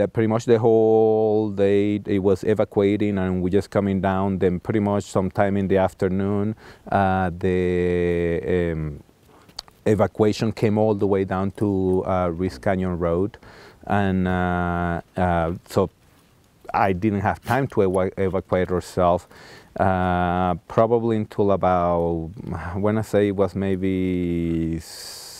that pretty much the whole day it was evacuating, and we just coming down. Then pretty much sometime in the afternoon, the evacuation came all the way down to Rist Canyon Road, and so I didn't have time to evacuate ourselves. Probably until about, when I say it was maybe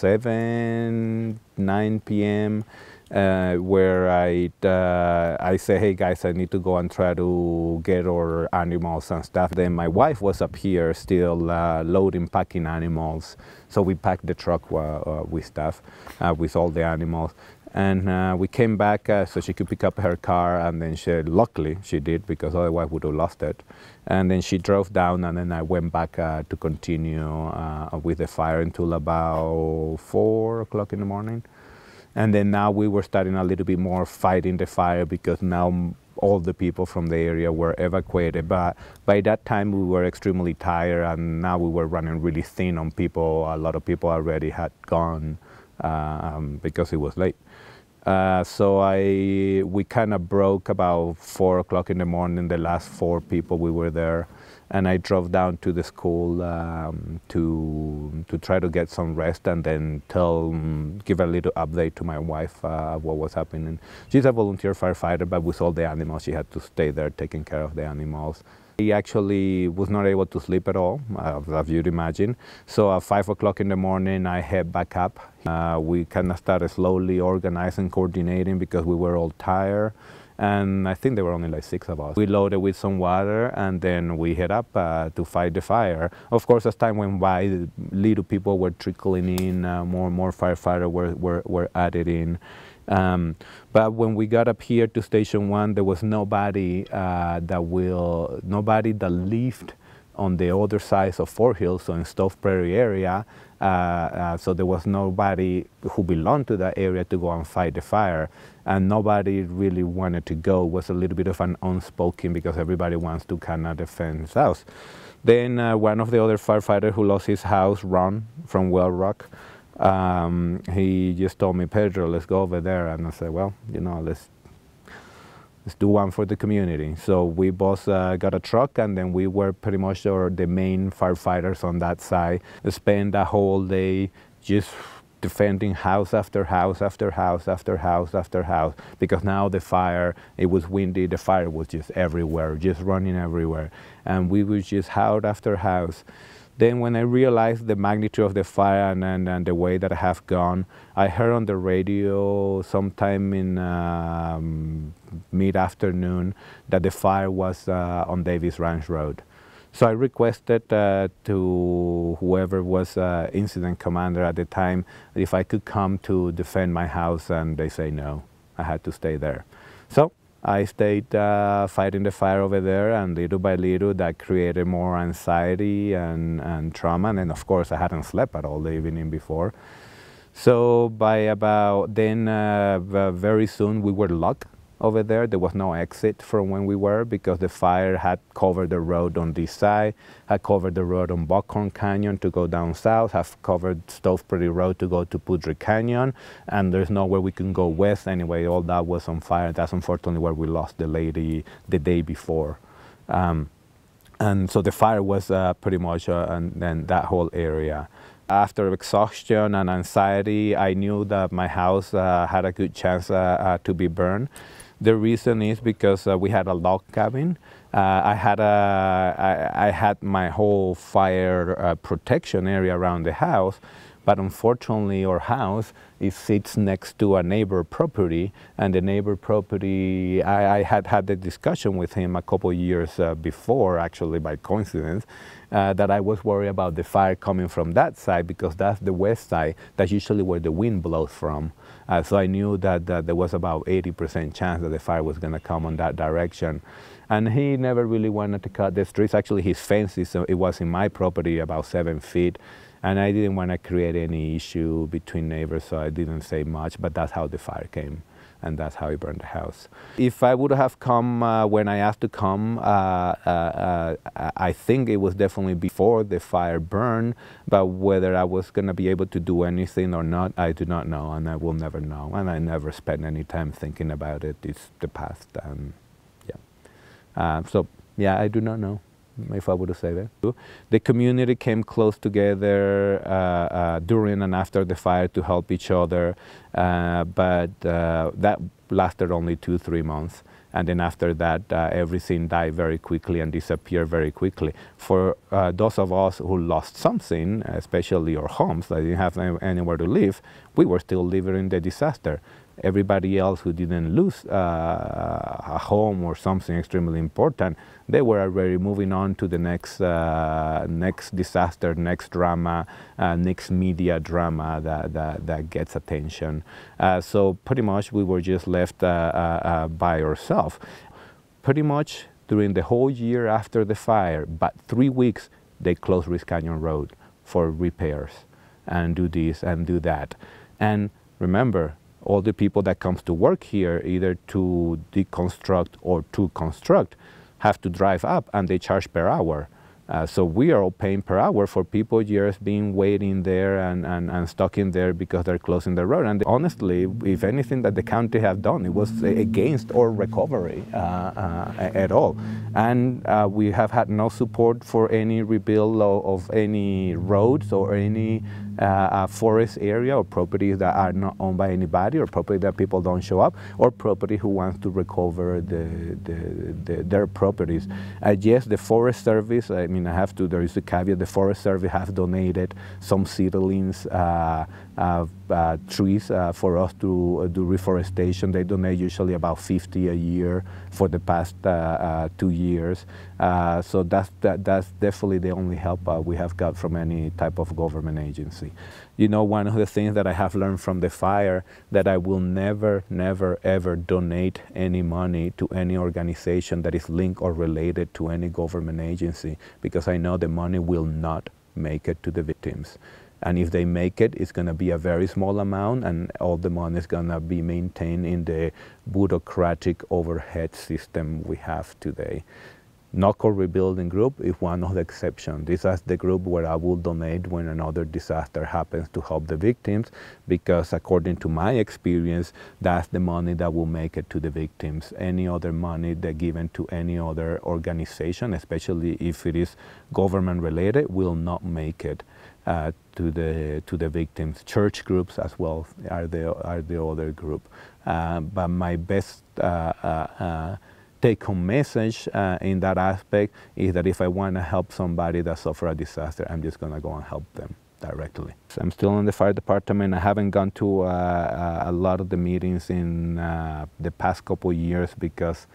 9 p.m. Where I say, hey guys, I need to go and try to get our animals and stuff. Then my wife was up here still loading, packing animals. So we packed the truck with stuff, with all the animals. And we came back so she could pick up her car, and then luckily she did, because otherwise we would have lost it. And then she drove down, and then I went back to continue with the fire until about 4 o'clock in the morning. And then now we were starting a little bit more fighting the fire, because now all the people from the area were evacuated. But by that time we were extremely tired, and now we were running really thin on people. A lot of people already had gone because it was late. So we kind of broke about 4 o'clock in the morning, the last 4 people we were there. And I drove down to the school to try to get some rest, and then give a little update to my wife what was happening. She's a volunteer firefighter, but with all the animals, she had to stay there taking care of the animals. He actually was not able to sleep at all, as you'd imagine. So at 5 o'clock in the morning, I head back up. We kind of started slowly organizing, coordinating, because we were all tired. And I think there were only like 6 of us. We loaded with some water, and then we head up to fight the fire. Of course, as time went by, little people were trickling in, more and more firefighters were added in. But when we got up here to Station 1, there was nobody that lived on the other side of Fort Hill, so in Stove Prairie area. So there was nobody who belonged to that area to go and fight the fire. And nobody really wanted to go. It was a little bit of an unspoken, because everybody wants to kind of defend his house. Then one of the other firefighters who lost his house, Ron, from Well Rock, he just told me, Pedro, let's go over there. And I said, well, you know, let's do one for the community. So we both got a truck, and then we were pretty much the main firefighters on that side. We spent the whole day just defending house after house after house after house after house, because now the fire, it was windy, the fire was just everywhere, just running everywhere. And we were just house after house. Then when I realized the magnitude of the fire and the way that I have gone, I heard on the radio sometime in mid-afternoon that the fire was on Davis Ranch Road. So I requested to whoever was incident commander at the time if I could come to defend my house, and they say no, I had to stay there. So I stayed fighting the fire over there, and little by little that created more anxiety and trauma. And then of course I hadn't slept at all the evening before. So by about then, very soon we were locked over there. There was no exit from when we were, because the fire had covered the road on this side, had covered the road on Buckhorn Canyon to go down south, have covered Stove Prairie Road to go to Pudre Canyon, and there's nowhere we can go west anyway. All that was on fire. That's unfortunately where we lost the lady the day before. And so the fire was pretty much and that whole area. After exhaustion and anxiety, I knew that my house had a good chance to be burned. The reason is because we had a log cabin. I had my whole fire protection area around the house, but unfortunately our house sits next to a neighbor property, and the neighbor property, I had the discussion with him a couple years before, actually by coincidence, that I was worried about the fire coming from that side, because that's the west side. That's usually where the wind blows from. So I knew that there was about 80% chance that the fire was going to come on that direction. And he never really wanted to cut the streets. Actually, his fence, it was in my property about 7 feet. And I didn't want to create any issue between neighbors, so I didn't say much, but that's how the fire came. and that's how it burned the house. If I would have come when I asked to come, I think it was definitely before the fire burned, but whether I was going to be able to do anything or not, I do not know, and I will never know, and I never spent any time thinking about it. It's the past, and yeah. So yeah, I do not know, if I would say that. The community came close together during and after the fire to help each other, but that lasted only 2-3 months. And then after that, everything died very quickly and disappeared very quickly. For those of us who lost something, especially our homes, that didn't have anywhere to live, we were still living in the disaster. Everybody else who didn't lose a home or something extremely important, they were already moving on to the next next disaster, next drama, next media drama that gets attention. So pretty much we were just left by ourselves. Pretty much during the whole year after the fire, but 3 weeks, they closed Rist Canyon Road for repairs and do this and do that. And remember, all the people that comes to work here, either to deconstruct or to construct, have to drive up, and they charge per hour. So we are all paying per hour for people just being waiting there and stuck in there because they're closing the road. And honestly, if anything that the county have done, it was against our recovery at all. And we have had no support for any rebuild of any roads or any forest area or properties that are not owned by anybody, or property that people don't show up, or property who wants to recover their properties. Yes, the Forest Service, I mean, there is a caveat, the Forest Service has donated some seedlings, trees for us to do reforestation. They donate usually about 50 a year for the past 2 years. So that's definitely the only help we have got from any type of government agency. You know, one of the things that I have learned from the fire, that I will never, ever donate any money to any organization that is linked or related to any government agency, because I know the money will not make it to the victims. And if they make it, it's going to be a very small amount, and all the money is going to be maintained in the bureaucratic overhead system we have today. Knuckle Rebuilding Group is one of the exceptions. This is the group where I will donate when another disaster happens to help the victims, because according to my experience, that's the money that will make it to the victims. Any other money that given to any other organization, especially if it is government related, will not make it to the victims. Church groups as well are the other group. But my best take-home message in that aspect is that if I want to help somebody that suffered a disaster, I'm just going to go and help them directly. So I'm still in the fire department. I haven't gone to a lot of the meetings in the past couple years because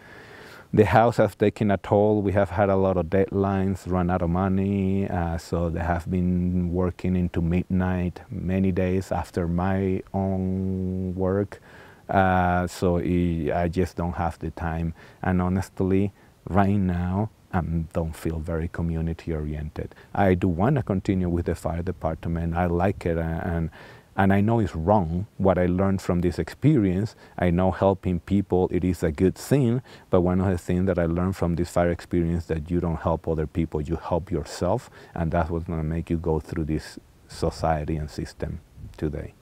the house has taken a toll. We have had a lot of deadlines, run out of money, so they have been working into midnight many days after my own work. So I just don't have the time, and honestly, right now, I don't feel very community oriented. I do want to continue with the fire department. I like it, and I know it's wrong what I learned from this experience. I know helping people, it is a good thing, but one of the things that I learned from this fire experience, that you don't help other people, you help yourself, and that's what's going to make you go through this society and system today.